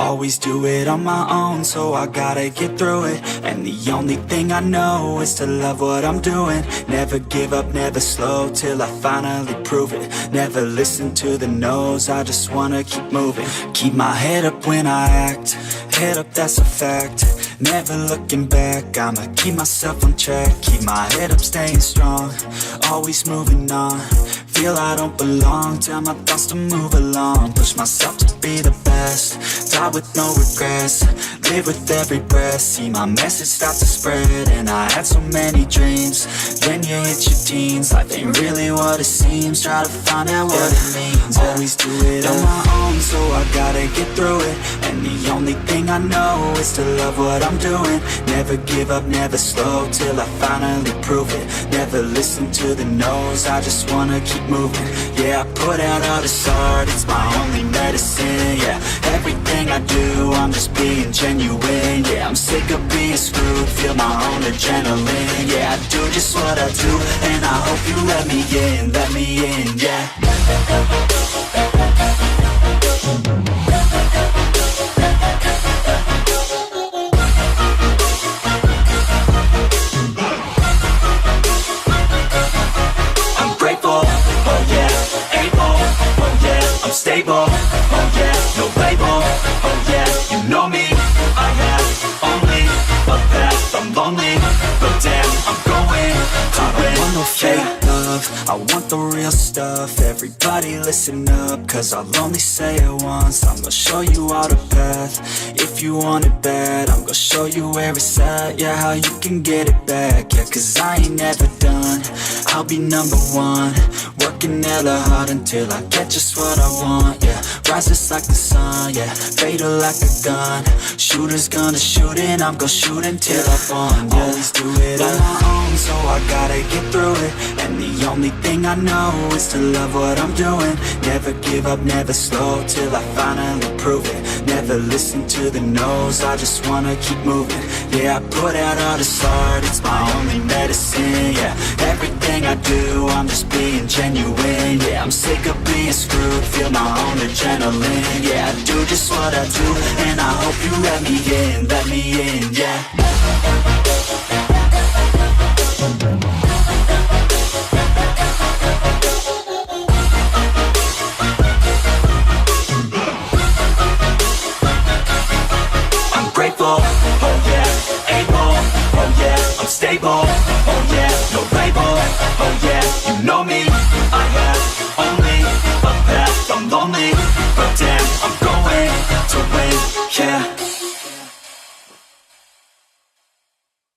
always do it on my own, so I gotta get through it. And the only thing I know is to love what I'm doing. Never give up, never slow, till I finally prove it. Never listen to the no's, I just wanna keep moving. Keep my head up when I act, head up, that's a fact. Never looking back, I'ma keep myself on track. Keep my head up, staying strong, always moving on. Feel I don't belong, tell my thoughts to move along. Push myself to be the best, die with no regrets. Live with every breath, see my message start to spread. And I had so many dreams, then you hit your teens. Life ain't really what it seems, try to find out what it means. Always do it on my own, so I gotta get through it. And the only thing I know is to love what I'm doing. Never give up, never slow, till I finally prove it. Never listen to the no's, I just wanna keep moving. Yeah, I put out all this art, it's my only medicine. Yeah, everything I do, I'm just being genuine. Yeah, I'm sick of being screwed, feel my own adrenaline. Yeah, I do just what I do, and I hope you let me in, yeah. Stable, oh yeah, no label, oh yeah, you know me. I have only a path, I'm lonely, but damn, I'm going to win. I want no fake love, I want the real stuff. Everybody listen up, cause I'll only say it once. I'm gonna show you all the path, if you want it bad. I'm gonna show you where it's at, yeah, how you can get it back. Yeah, cause I ain't never done, I'll be number one. Working hella hard until I get just what I want, yeah. Rise just like the sun, yeah. Fatal like a gun. Shooter's gonna shoot and I'm gonna shoot until I won, yeah. Always do it on my own, so I gotta get through it. And the only thing I know is to love what I'm doing. Never give up, never slow, till I finally prove it. Never listen to the no's, I just wanna keep moving. Yeah, I put out all this art, it's my only medicine, yeah. Everything I do, I'm just being genuine. Yeah, I'm sick of being screwed, feel my own adrenaline. Yeah, I do just what I do, and I hope you let me in, yeah. Oh yeah, able, oh yeah, I'm stable, oh yeah, no label, oh yeah, you know me. I have only a path, I'm lonely, but damn, I'm going to win, yeah.